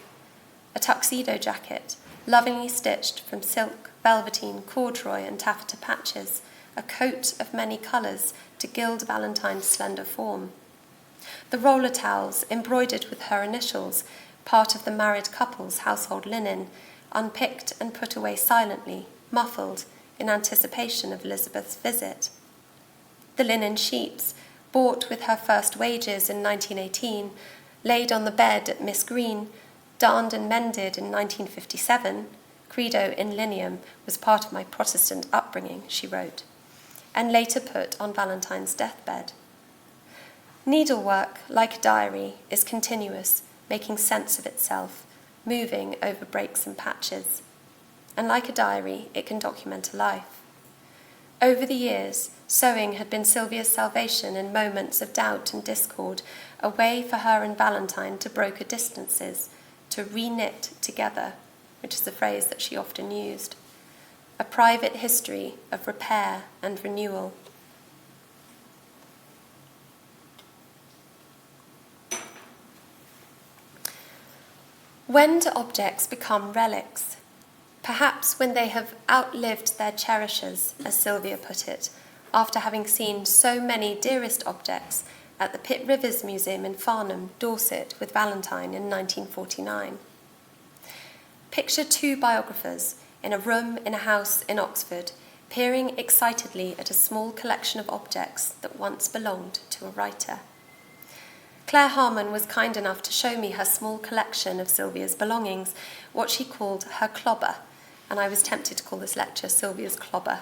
A tuxedo jacket, lovingly stitched from silk, velveteen, corduroy, and taffeta patches, a coat of many colours to gild Valentine's slender form. The roller towels, embroidered with her initials, part of the married couple's household linen, unpicked and put away silently, muffled, in anticipation of Elizabeth's visit. The linen sheets, bought with her first wages in 1918, laid on the bed at Miss Green, darned and mended in 1957, credo in lineam was part of my Protestant upbringing, she wrote, and later put on Valentine's deathbed. Needlework, like a diary, is continuous, making sense of itself, moving over breaks and patches. And like a diary, it can document a life. Over the years, sewing had been Sylvia's salvation in moments of doubt and discord, a way for her and Valentine to broker distances, to re-knit together, which is a phrase that she often used. A private history of repair and renewal. When do objects become relics? Perhaps when they have outlived their cherishers, as Sylvia put it, after having seen so many dearest objects at the Pitt Rivers Museum in Farnham, Dorset, with Valentine in 1949. Picture 2 biographers in a room in a house in Oxford, peering excitedly at a small collection of objects that once belonged to a writer. Claire Harmon was kind enough to show me her small collection of Sylvia's belongings, what she called her clobber, and I was tempted to call this lecture Sylvia's clobber.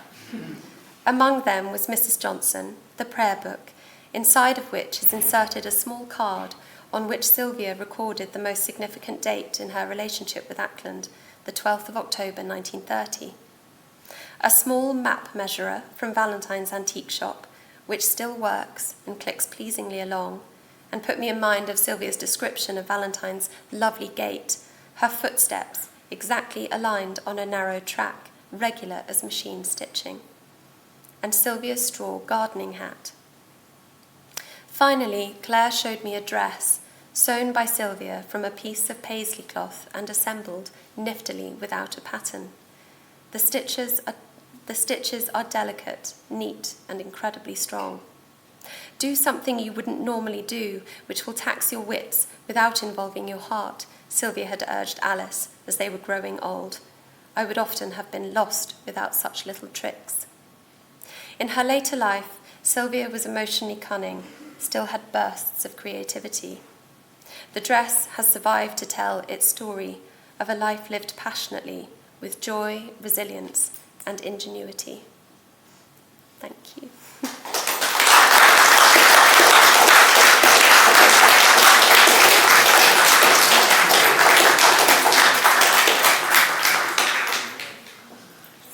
Among them was Mrs. Johnson, the prayer book, inside of which is inserted a small card on which Sylvia recorded the most significant date in her relationship with Ackland, the 12th of October 1930. A small map measurer from Valentine's antique shop, which still works and clicks pleasingly along, and put me in mind of Sylvia's description of Valentine's lovely gait, her footsteps exactly aligned on a narrow track, regular as machine stitching, and Sylvia's straw gardening hat. Finally, Claire showed me a dress sewn by Sylvia from a piece of paisley cloth and assembled niftily without a pattern. The stitches are delicate, neat, and incredibly strong. Do something you wouldn't normally do, which will tax your wits without involving your heart, Sylvia had urged Alice as they were growing old. I would often have been lost without such little tricks. In her later life, Sylvia was emotionally cunning, still had bursts of creativity. The dress has survived to tell its story of a life lived passionately, with joy, resilience, and ingenuity. Thank you.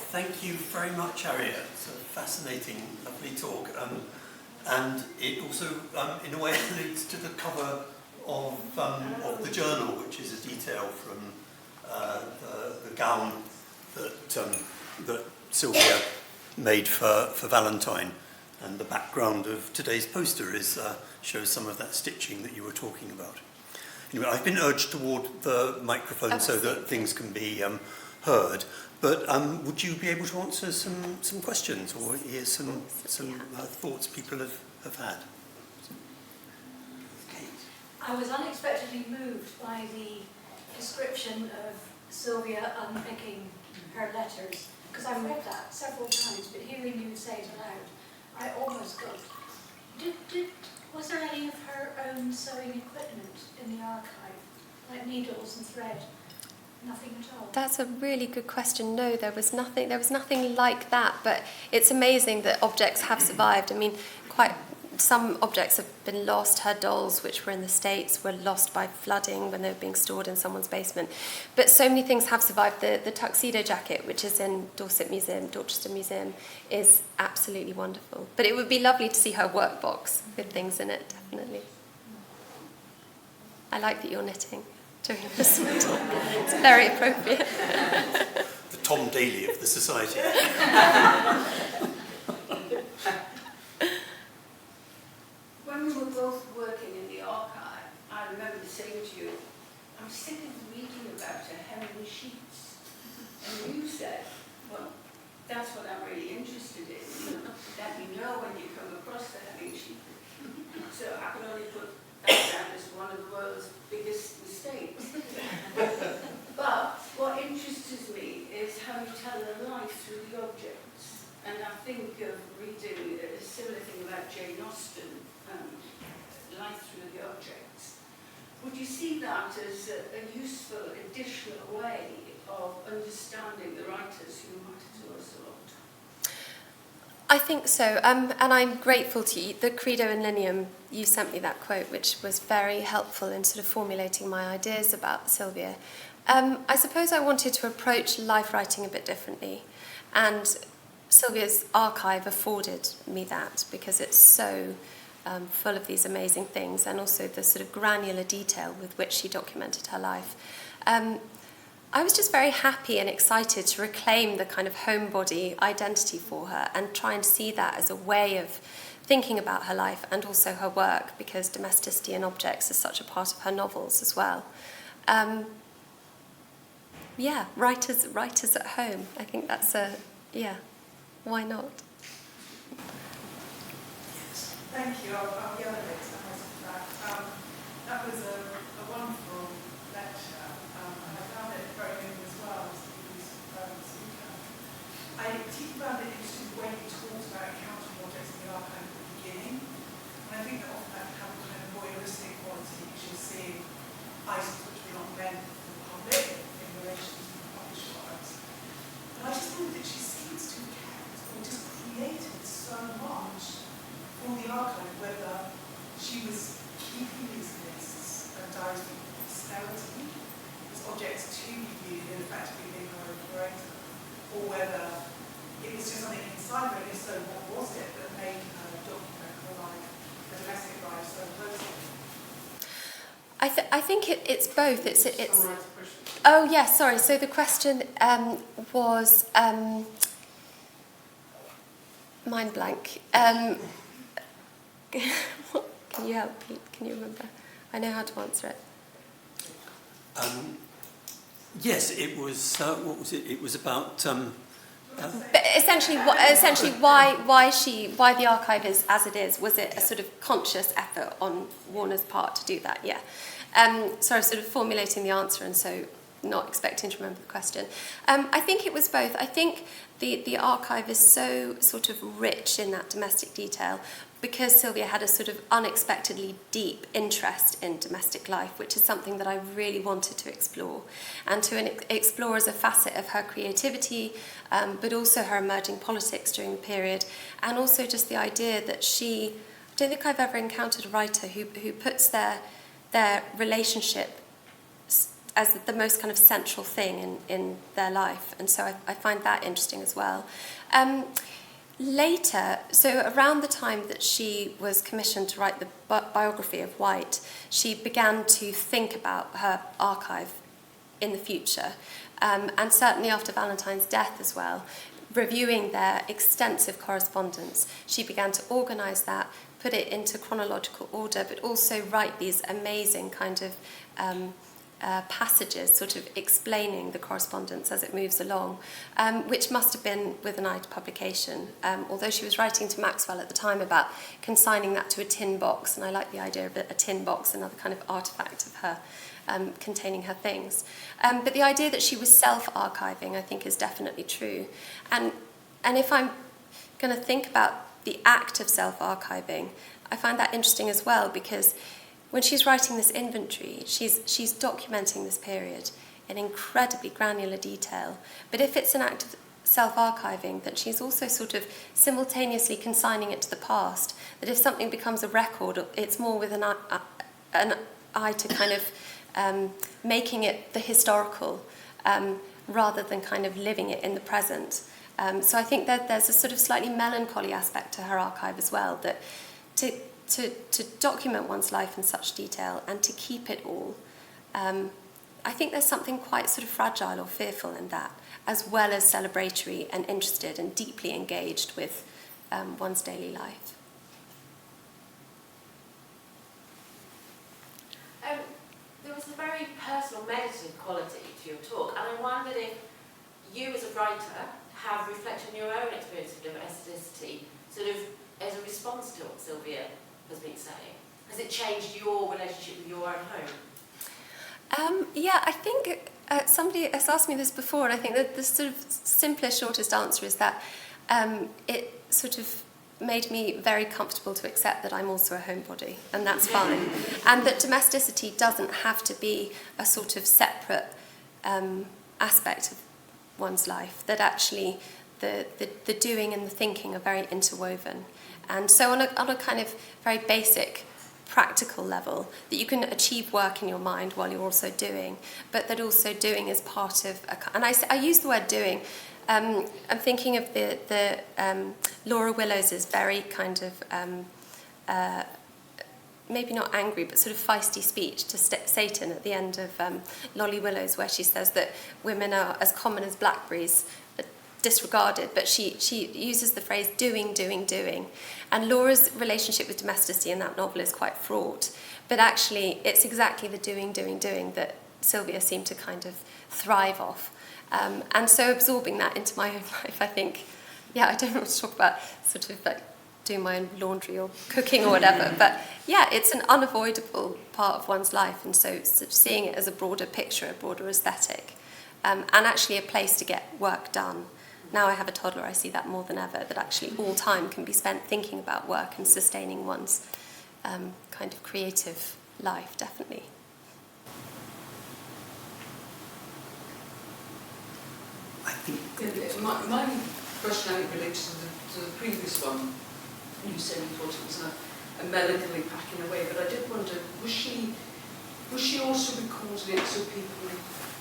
Thank you very much, Harriet. It's a fascinating, lovely talk. And it also, in a way, leads to the cover of the journal, which is a detail from the gown that Sylvia made for Valentine. And the background of today's poster shows some of that stitching that you were talking about. Anyway, I've been urged toward the microphone so that things can be heard. But would you be able to answer some questions or hear some thoughts people have had? I was unexpectedly moved by the description of Sylvia unpicking her letters, because I've read that several times, but hearing you say it aloud, I almost got... Was there any of her own sewing equipment in the archive, like needles and thread? Nothing at all? That's a really good question. No, there was nothing like that, but it's amazing that objects have survived. I mean, some objects have been lost. Her dolls, which were in the States, were lost by flooding when they were being stored in someone's basement. But so many things have survived. The tuxedo jacket, which is in Dorchester Museum, is absolutely wonderful. But it would be lovely to see her workbox with things in it, definitely. I like that you're knitting during this talk. It's very appropriate. The Tom Daly of the Society. When we were both working in the archive, I remember saying to you, I'm sick of reading about a Henry Sheets. And you said, well, that's what I'm really interested in. Let me know when you come across the Henry Sheets. So I could only put that down as one of the world's biggest mistakes. But what interests me is how you tell a life through the objects. And I think of reading a similar thing about Jane Austen, Life Through the Objects. Would you see that as a useful additional way of understanding the writers who matter to us a lot? I think so, and I'm grateful to you. The Credo in Lineam, you sent me that quote, which was very helpful in sort of formulating my ideas about Sylvia. I suppose I wanted to approach life writing a bit differently, and Sylvia's archive afforded me that because it's so full of these amazing things, and also the sort of granular detail with which she documented her life. I was just very happy and excited to reclaim the kind of homebody identity for her and try and see that as a way of thinking about her life and also her work, because domesticity and objects is such a part of her novels as well. Writers at home. I think that's why not? Thank you. I'll give it that. That was a wonderful lecture, and I found it very moving as well. Teapot found it interesting the way you talked about encountering objects in the archive at the beginning. And I think that often that can have a kind of voyeuristic quality, because you're seeing items which were not meant for the public in relation to the published works. And I just wondered that she seems to have kept or just created so much for the archive, whether she was keeping these lists and diaries for posterity as objects to be viewed and effectively being her own curator, or whether it was just something inside her, and if so, what was it that made her document her life, her domestic life, so closely? I think it's both. It's oh yes, sorry. So the question was mind blank. Can you help, Pete? Can you remember? I know how to answer it. Yes, it was. What was it? It was about. But essentially, why the archive is as it is? Was it a sort of conscious effort on Warner's part to do that? Yeah. So I was sort of formulating the answer, and so not expecting to remember the question. I think it was both. I think the archive is so sort of rich in that domestic detail because Sylvia had a sort of unexpectedly deep interest in domestic life, which is something that I really wanted to explore, and to explore as a facet of her creativity, but also her emerging politics during the period, and also just the idea that I don't think I've ever encountered a writer who puts their relationship as the most kind of central thing in their life, and so I find that interesting as well. Later, so around the time that she was commissioned to write the biography of White, she began to think about her archive in the future, and certainly after Valentine's death as well, reviewing their extensive correspondence, she began to organise that, put it into chronological order, but also write these amazing kind of passages sort of explaining the correspondence as it moves along, which must have been with an eye to publication, although she was writing to Maxwell at the time about consigning that to a tin box, and I like the idea of a tin box, another kind of artefact of her containing her things. But the idea that she was self-archiving, I think, is definitely true. And if I'm going to think about the act of self-archiving, I find that interesting as well, because when she's writing this inventory, she's documenting this period in incredibly granular detail. But if it's an act of self-archiving, then she's also sort of simultaneously consigning it to the past, that if something becomes a record, it's more with an eye to kind of making it the historical, rather than kind of living it in the present. So I think that there's a sort of slightly melancholy aspect to her archive as well, that to document one's life in such detail and to keep it all, I think there's something quite sort of fragile or fearful in that, as well as celebratory and interested and deeply engaged with one's daily life. There was a very personal, meditative quality to your talk, and I wondered if you as a writer have reflected on your own experience of domesticity, sort of as a response to what Sylvia has been saying. Has it changed your relationship with your own home? Yeah, I think somebody has asked me this before, and I think that the sort of simplest, shortest answer is that it sort of made me very comfortable to accept that I'm also a homebody, and that's fine. And that domesticity doesn't have to be a sort of separate aspect of one's life, that actually the doing and the thinking are very interwoven. And so on a kind of very basic, practical level, that you can achieve work in your mind while you're also doing, but that also doing is part of and I use the word doing. I'm thinking of the Laura Willows's very kind of maybe not angry, but sort of feisty speech to Satan at the end of Lolly Willows, where she says that women are as common as blackberries, disregarded, but she uses the phrase doing, doing, doing. And Laura's relationship with domesticity in that novel is quite fraught, but actually it's exactly the doing, doing, doing that Sylvia seemed to kind of thrive off. And so absorbing that into my own life, I think, yeah, I don't know what to talk about, sort of like doing my own laundry or cooking or whatever, but yeah, it's an unavoidable part of one's life, and so seeing it as a broader picture, a broader aesthetic, and actually a place to get work done, Now I have a toddler, I see that more than ever, that actually all time can be spent thinking about work and sustaining one's kind of creative life, definitely. I think my question, I think, relates to the previous one. You said you thought it was a melancholy packing away, but I did wonder, was she also recording it so people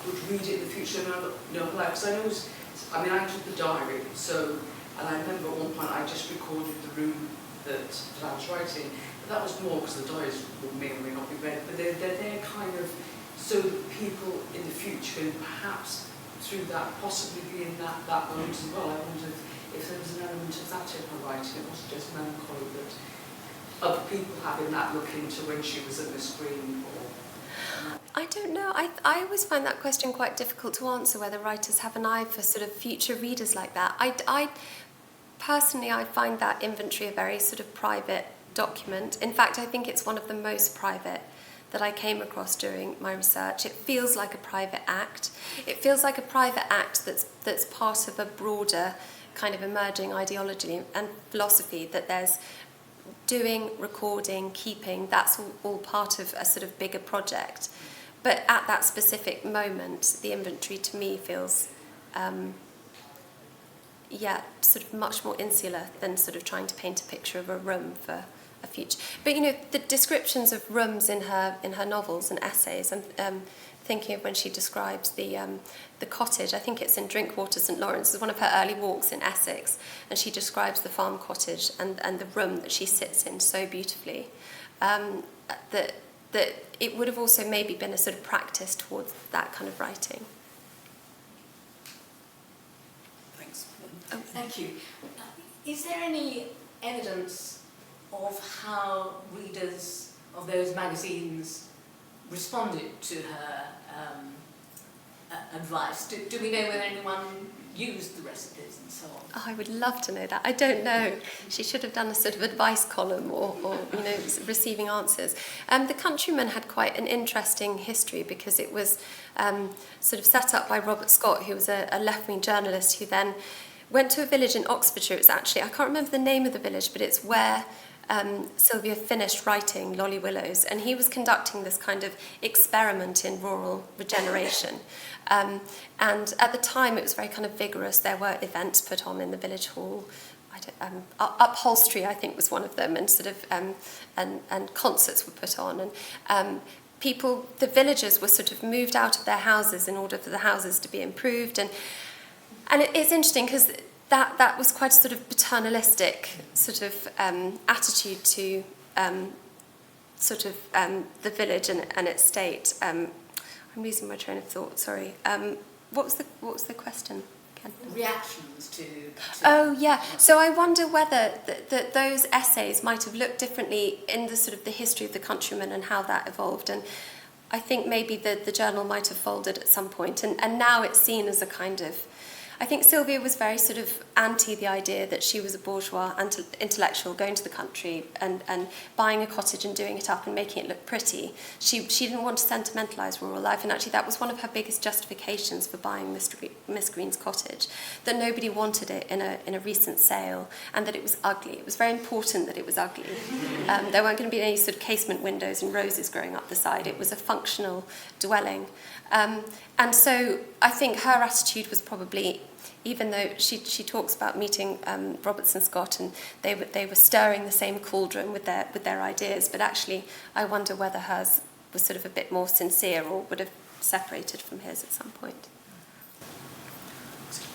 would read it in the future and know her life? Because I took the diary, and I remember at one point I just recorded the room that I was writing, but that was more because the diaries may or may not be read, but they're there kind of so that people in the future, and perhaps through that, possibly be in that moment as well. I wonder if there was an element of that in her writing. It wasn't just melancholy, but other people having that look into when she was at the screen. I don't know. I always find that question quite difficult to answer, whether writers have an eye for sort of future readers like that. I personally, I find that inventory a very sort of private document. In fact, I think it's one of the most private that I came across during my research. It feels like a private act. It feels like a private act that's part of a broader kind of emerging ideology and philosophy, that there's doing, recording, keeping, that's all part of a sort of bigger project. But at that specific moment, the inventory to me feels, sort of much more insular than sort of trying to paint a picture of a room for a future. But the descriptions of rooms in her novels and essays, I'm thinking of when she describes the cottage. I think it's in Drinkwater, St Lawrence. It's one of her early walks in Essex, and she describes the farm cottage and the room that she sits in so beautifully. That it would have also maybe been a sort of practice towards that kind of writing. Thanks. Oh, thank you. Is there any evidence of how readers of those magazines responded to her advice? Do we know whether anyone used the recipes and so on? Oh, I would love to know that. I don't know. She should have done a sort of advice column or receiving answers. The Countryman had quite an interesting history, because it was sort of set up by Robert Scott, who was a left-wing journalist who then went to a village in Oxfordshire. It's actually, I can't remember the name of the village, but it's where Sylvia finished writing Lolly Willows, and he was conducting this kind of experiment in rural regeneration. And at the time, it was very kind of vigorous. There were events put on in the village hall. Upholstery, I think, was one of them, and sort of and concerts were put on, and the villagers were sort of moved out of their houses in order for the houses to be improved, and it's interesting because that was quite a sort of paternalistic sort of attitude to the village and its state. I'm losing my train of thought. Sorry. What was the question again? Reactions to. Oh yeah. So I wonder whether those essays might have looked differently in the sort of the history of the Countryman and how that evolved. And I think maybe the journal might have folded at some point, and now it's seen as a kind of. I think Sylvia was very sort of anti the idea that she was a bourgeois intellectual going to the country and buying a cottage and doing it up and making it look pretty. She didn't want to sentimentalise rural life, and actually that was one of her biggest justifications for buying Miss Green's cottage, that nobody wanted it in a recent sale, and that it was ugly. It was very important that it was ugly. There weren't going to be any sort of casement windows and roses growing up the side. It was a functional dwelling. And so I think her attitude was probably, even though she talks about meeting Robertson Scott and they were stirring the same cauldron with their ideas, but actually I wonder whether hers was sort of a bit more sincere or would have separated from his at some point.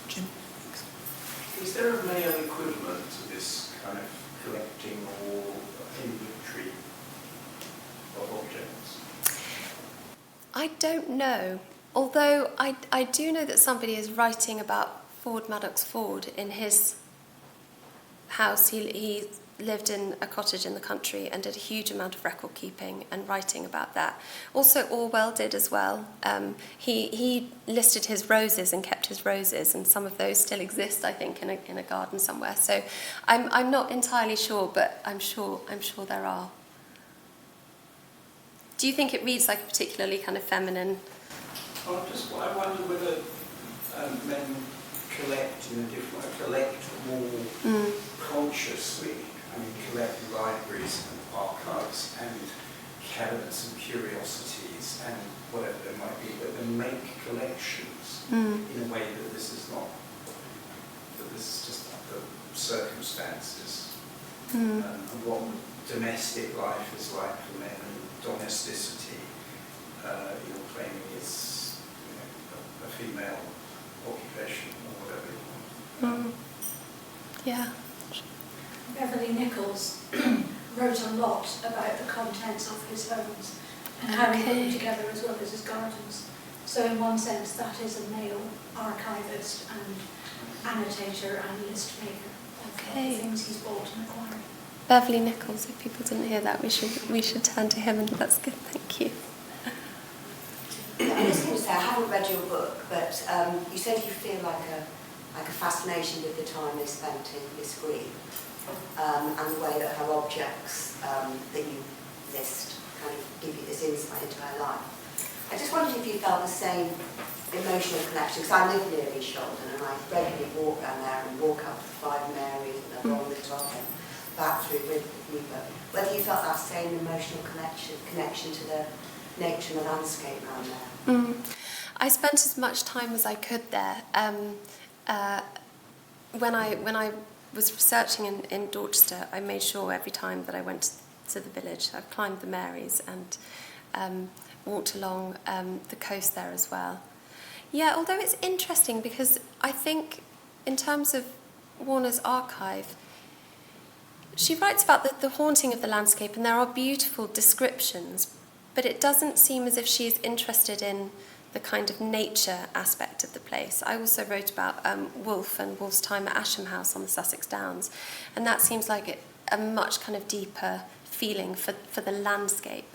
Jim? Is there a male equivalent to this kind of collecting or inventory of objects? I don't know, although I do know that somebody is writing about Ford Maddox Ford in his house. He lived in a cottage in the country and did a huge amount of record keeping and writing about that. Also Orwell did as well. He listed his roses and kept his roses, and some of those still exist, I think, in a garden somewhere. So I'm not entirely sure, but I'm sure there are. Do you think it reads like a particularly kind of feminine? I wonder whether men collect in a different way, collect more consciously. I mean, collect libraries and archives and cabinets and curiosities and whatever there might be, but then make collections in a way that this is not, that this is just the circumstances and what domestic life is like for men, and domesticity, you're claiming is, you know, a female occupation or whatever you want. Yeah. Beverley Nichols wrote a lot about the contents of his homes and how he put them together as well as his gardens. So in one sense that is a male archivist and annotator and list maker of the things he's bought and acquired. Beverley Nichols, if people didn't hear that, we should turn to him, and that's good, thank you. I was going to say, I haven't read your book, but you said you feel like a fascination with the time they spent in Miss Green, and the way that her objects that you list kind of give you this insight into her life. I just wondered if you felt the same emotional connection, because I live near East Shoulden and I regularly walk around there and walk up to Five Marys and along the top and back through with you, but whether you felt that same emotional connection to the nature and the landscape around there. I spent as much time as I could there. When I was researching in Dorchester, I made sure every time that I went to the village, I climbed the Marys and walked along the coast there as well. Yeah, although it's interesting because I think in terms of Warner's archive, she writes about the haunting of the landscape, and there are beautiful descriptions, but it doesn't seem as if she's interested in the kind of nature aspect of the place. I also wrote about Woolf and Woolf's time at Asham House on the Sussex Downs, and that seems like a much kind of deeper feeling for the landscape.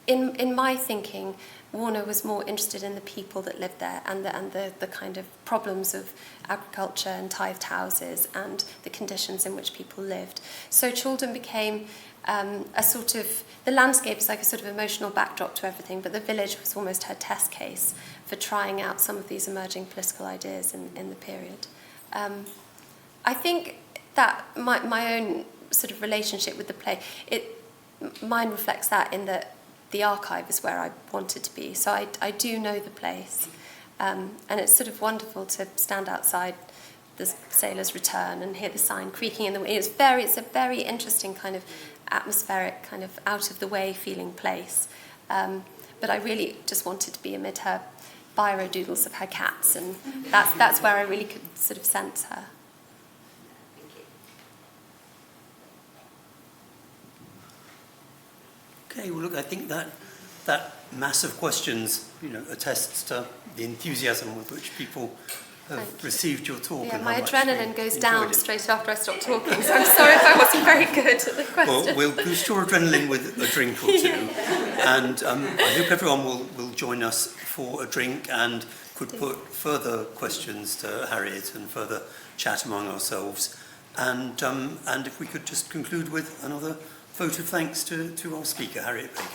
In my thinking, Warner was more interested in the people that lived there and the kind of problems of agriculture and tithed houses and the conditions in which people lived. So Chaldon became a sort of, the landscape is like a sort of emotional backdrop to everything, but the village was almost her test case for trying out some of these emerging political ideas in the period. I think that my own sort of relationship with the play, mine reflects that in that the archive is where I wanted to be. So I do know the place. And it's sort of wonderful to stand outside the Sailor's Return and hear the sign creaking in the wind. It's a very interesting kind of atmospheric, kind of out-of-the-way feeling place. But I really just wanted to be amid her biro doodles of her cats, and that's where I really could sort of sense her. Okay, well, look, I think that mass of questions, attests to the enthusiasm with which people have received your talk. Yeah, and my how much adrenaline goes down it. straight after I stop talking, so I'm sorry if I wasn't very good at the question. Well, we'll boost your adrenaline with a drink or two. And I hope everyone will join us for a drink and could put further questions to Harriet and further chat among ourselves. And if we could just conclude with another vote of thanks to our speaker, Harriet Baker.